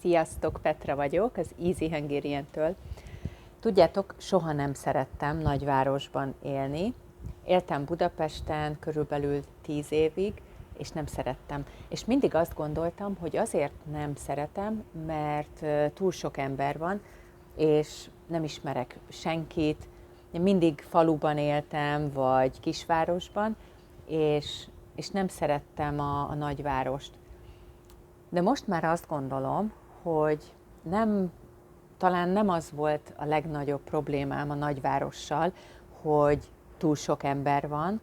Sziasztok, Petra vagyok, az Easy Hungarian-től. Tudjátok, soha nem szerettem nagyvárosban élni. Éltem Budapesten körülbelül 10 évig, és nem szerettem. És mindig azt gondoltam, hogy azért nem szeretem, mert túl sok ember van, és nem ismerek senkit. Én mindig faluban éltem, vagy kisvárosban, és nem szerettem a nagyvárost. De most már azt gondolom, hogy talán nem az volt a legnagyobb problémám a nagyvárossal, hogy túl sok ember van,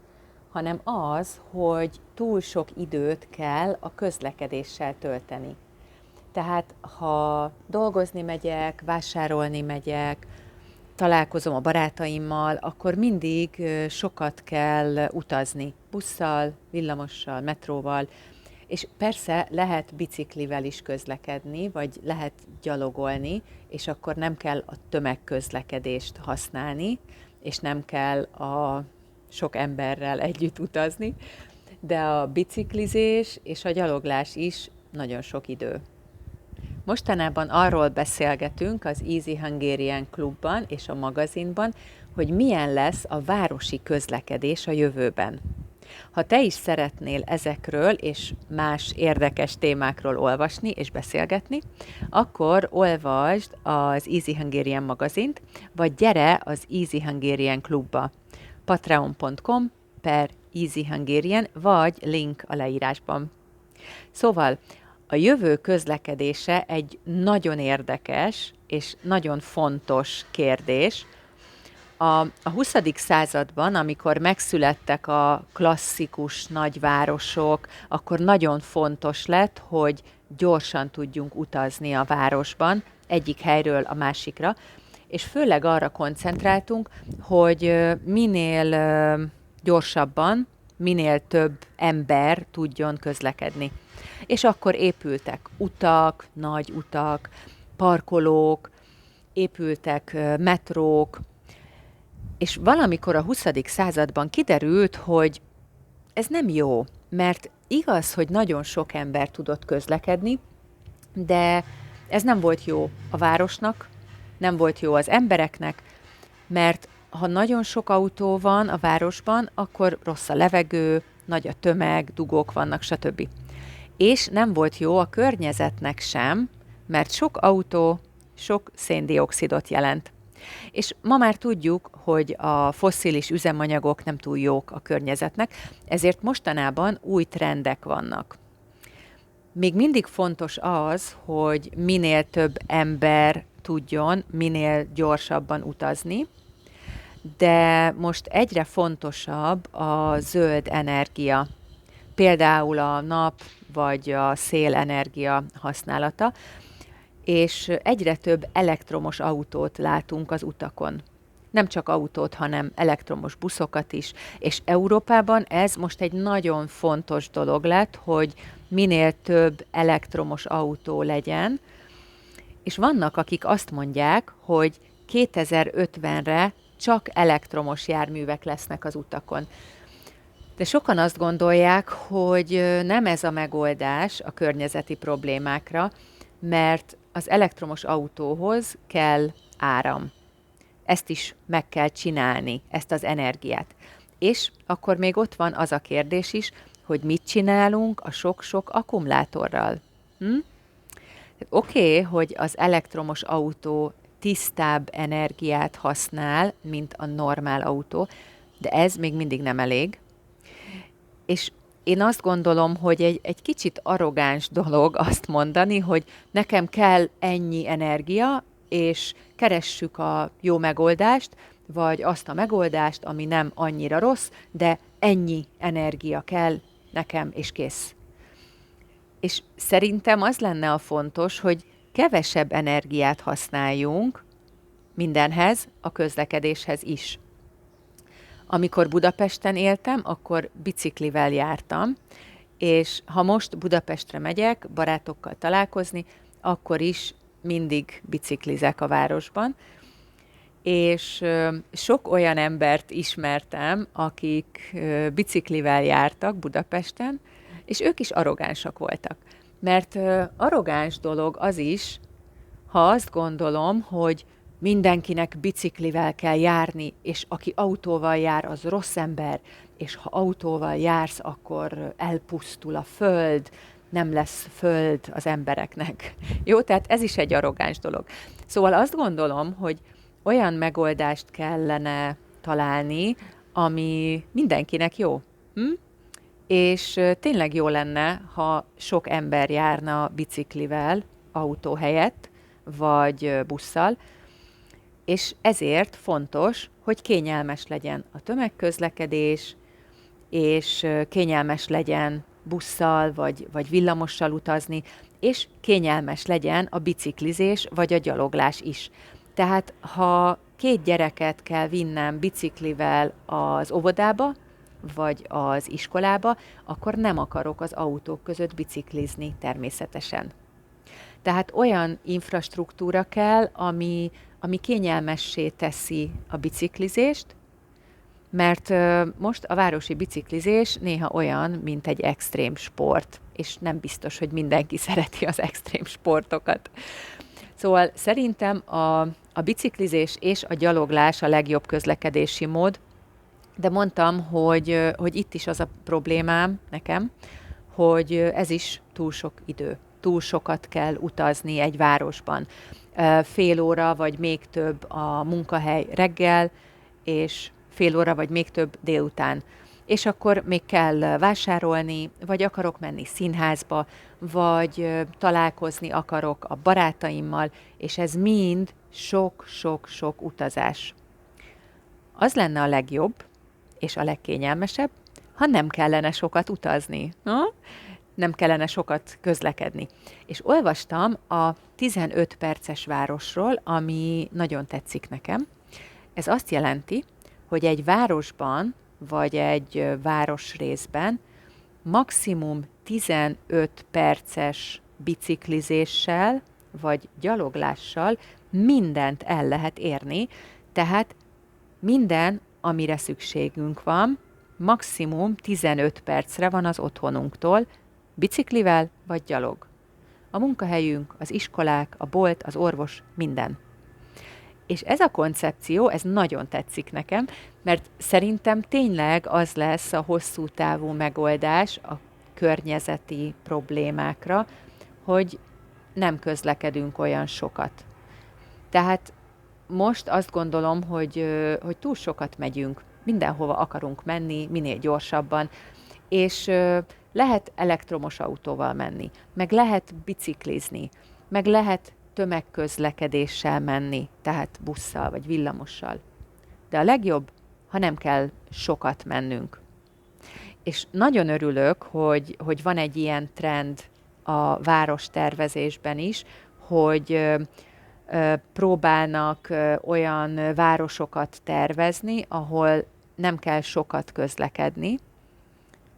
hanem az, hogy túl sok időt kell a közlekedéssel tölteni. Tehát ha dolgozni megyek, vásárolni megyek, találkozom a barátaimmal, akkor mindig sokat kell utazni. Busszal, villamossal, metróval, és persze lehet biciklivel is közlekedni, vagy lehet gyalogolni, és akkor nem kell a tömegközlekedést használni, és nem kell a sok emberrel együtt utazni, de a biciklizés és a gyaloglás is nagyon sok idő. Mostanában arról beszélgetünk az Easy Hungarian klubban és a magazinban, hogy milyen lesz a városi közlekedés a jövőben. Ha te is szeretnél ezekről és más érdekes témákról olvasni és beszélgetni, akkor olvasd az Easy Hungarian magazint, vagy gyere az Easy Hungarian klubba. patreon.com/Easy Hungarian, vagy link a leírásban. Szóval a jövő közlekedése egy nagyon érdekes és nagyon fontos kérdés. A 20. században, amikor megszülettek a klasszikus nagyvárosok, akkor nagyon fontos lett, hogy gyorsan tudjunk utazni a városban, egyik helyről a másikra, és főleg arra koncentráltunk, hogy minél gyorsabban, minél több ember tudjon közlekedni. És akkor épültek utak, nagy utak, parkolók, épültek metrók, és valamikor a 20. században kiderült, hogy ez nem jó, mert igaz, hogy nagyon sok ember tudott közlekedni, de ez nem volt jó a városnak, nem volt jó az embereknek, mert ha nagyon sok autó van a városban, akkor rossz a levegő, nagy a tömeg, dugók vannak, stb. És nem volt jó a környezetnek sem, mert sok autó sok széndioxidot jelent. És ma már tudjuk, hogy a fosszilis üzemanyagok nem túl jók a környezetnek, ezért mostanában új trendek vannak. Még mindig fontos az, hogy minél több ember tudjon minél gyorsabban utazni, de most egyre fontosabb a zöld energia, például a nap vagy a szélenergia használata, és egyre több elektromos autót látunk az utakon. Nem csak autót, hanem elektromos buszokat is, és Európában ez most egy nagyon fontos dolog lett, hogy minél több elektromos autó legyen, és vannak, akik azt mondják, hogy 2050-re csak elektromos járművek lesznek az utakon. De sokan azt gondolják, hogy nem ez a megoldás a környezeti problémákra, mert az elektromos autóhoz kell áram. Ezt is meg kell csinálni, ezt az energiát. És akkor még ott van az a kérdés is, hogy mit csinálunk a sok-sok akkumulátorral. Oké, hogy az elektromos autó tisztább energiát használ, mint a normál autó, de ez még mindig nem elég. És én azt gondolom, hogy egy kicsit arrogáns dolog azt mondani, hogy nekem kell ennyi energia, és keressük a jó megoldást, vagy azt a megoldást, ami nem annyira rossz, de ennyi energia kell nekem, és kész. És szerintem az lenne a fontos, hogy kevesebb energiát használjunk mindenhez, a közlekedéshez is. Amikor Budapesten éltem, akkor biciklivel jártam, és ha most Budapestre megyek barátokkal találkozni, akkor is mindig biciklizek a városban, és sok olyan embert ismertem, akik biciklivel jártak Budapesten, és ők is arrogánsak voltak. Mert arrogáns dolog az is, ha azt gondolom, hogy mindenkinek biciklivel kell járni, és aki autóval jár, az rossz ember, és ha autóval jársz, akkor elpusztul a föld, nem lesz föld az embereknek. Jó, tehát ez is egy arrogáns dolog. Szóval azt gondolom, hogy olyan megoldást kellene találni, ami mindenkinek jó. És tényleg jó lenne, ha sok ember járna biciklivel autó helyett, vagy busszal, és ezért fontos, hogy kényelmes legyen a tömegközlekedés, és kényelmes legyen busszal, vagy villamossal utazni, és kényelmes legyen a biciklizés, vagy a gyaloglás is. Tehát, ha 2 gyereket kell vinnem biciklivel az óvodába, vagy az iskolába, akkor nem akarok az autók között biciklizni természetesen. Tehát olyan infrastruktúra kell, ami kényelmessé teszi a biciklizést, mert most a városi biciklizés néha olyan, mint egy extrém sport, és nem biztos, hogy mindenki szereti az extrém sportokat. Szóval szerintem a biciklizés és a gyaloglás a legjobb közlekedési mód, de mondtam, hogy itt is az a problémám nekem, hogy ez is túl sok idő. Túl sokat kell utazni egy városban. Fél óra vagy még több a munkahely reggel, és fél óra vagy még több délután. És akkor még kell vásárolni, vagy akarok menni színházba, vagy találkozni akarok a barátaimmal, és ez mind sok-sok-sok utazás. Az lenne a legjobb, és a legkényelmesebb, ha nem kellene sokat utazni. Nem kellene sokat közlekedni. És olvastam a 15 perces városról, ami nagyon tetszik nekem. Ez azt jelenti, hogy egy városban, vagy egy városrészben maximum 15 perces biciklizéssel, vagy gyaloglással mindent el lehet érni, tehát minden, amire szükségünk van, maximum 15 percre van az otthonunktól, biciklivel vagy gyalog. A munkahelyünk, az iskolák, a bolt, az orvos, minden. És ez a koncepció, ez nagyon tetszik nekem, mert szerintem tényleg az lesz a hosszú távú megoldás a környezeti problémákra, hogy nem közlekedünk olyan sokat. Tehát most azt gondolom, hogy túl sokat megyünk, mindenhova akarunk menni, minél gyorsabban, és lehet elektromos autóval menni, meg lehet biciklizni, meg lehet tömegközlekedéssel menni, tehát busszal vagy villamossal. De a legjobb, ha nem kell sokat mennünk. És nagyon örülök, hogy van egy ilyen trend a várostervezésben is, hogy próbálnak olyan városokat tervezni, ahol nem kell sokat közlekedni,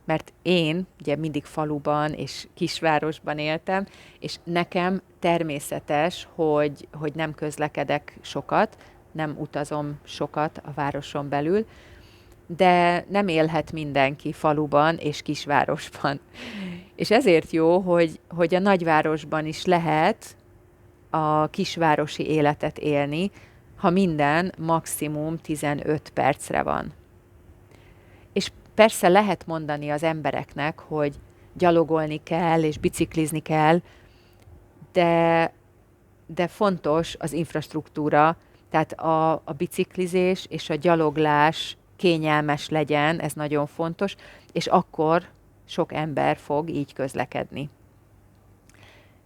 mert én ugye mindig faluban és kisvárosban éltem, és nekem természetes, hogy nem közlekedek sokat, nem utazom sokat a városon belül, de nem élhet mindenki faluban és kisvárosban. És ezért jó, hogy a nagyvárosban is lehet a kisvárosi életet élni, ha minden maximum 15 percre van. És persze lehet mondani az embereknek, hogy gyalogolni kell és biciklizni kell, de fontos az infrastruktúra, tehát a biciklizés és a gyaloglás kényelmes legyen, ez nagyon fontos, és akkor sok ember fog így közlekedni.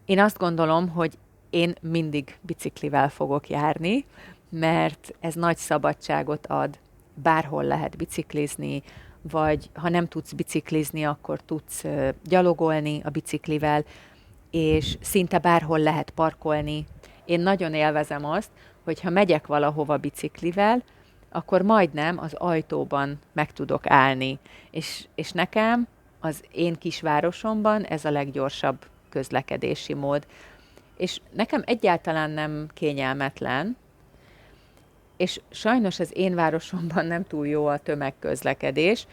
Én azt gondolom, hogy én mindig biciklivel fogok járni, mert ez nagy szabadságot ad. Bárhol lehet biciklizni, vagy ha nem tudsz biciklizni, akkor tudsz gyalogolni a biciklivel, és szinte bárhol lehet parkolni. Én nagyon élvezem azt, hogy ha megyek valahova biciklivel, akkor majdnem az ajtóban meg tudok állni. És nekem az én kisvárosomban ez a leggyorsabb közlekedési mód. És nekem egyáltalán nem kényelmetlen, és sajnos az én városomban nem túl jó a tömegközlekedés,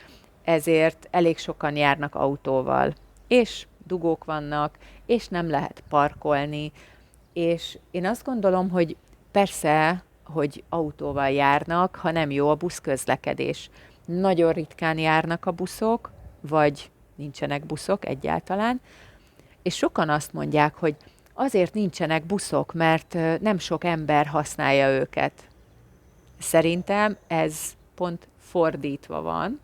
ezért elég sokan járnak autóval. és dugók vannak, és nem lehet parkolni, és én azt gondolom, hogy persze, hogy autóval járnak, ha nem jó a buszközlekedés. Nagyon ritkán járnak a buszok, vagy nincsenek buszok egyáltalán, és sokan azt mondják, hogy azért nincsenek buszok, mert nem sok ember használja őket. Szerintem ez pont fordítva van.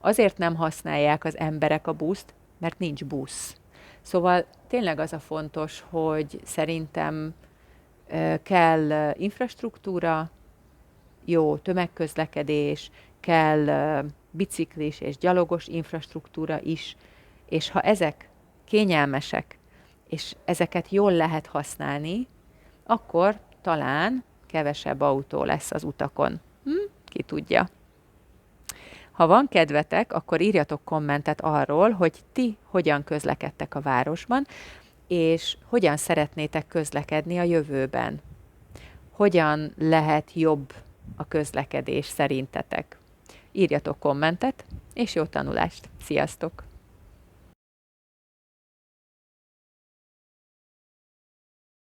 Azért nem használják az emberek a buszt, mert nincs busz. Szóval tényleg az a fontos, hogy szerintem kell infrastruktúra, jó tömegközlekedés, kell biciklis és gyalogos infrastruktúra is, és ha ezek kényelmesek, és ezeket jól lehet használni, akkor talán kevesebb autó lesz az utakon. Ki tudja. Ha van kedvetek, akkor írjatok kommentet arról, hogy ti hogyan közlekedtek a városban, és hogyan szeretnétek közlekedni a jövőben. Hogyan lehet jobb a közlekedés szerintetek? Írjatok kommentet, és jó tanulást! Sziasztok!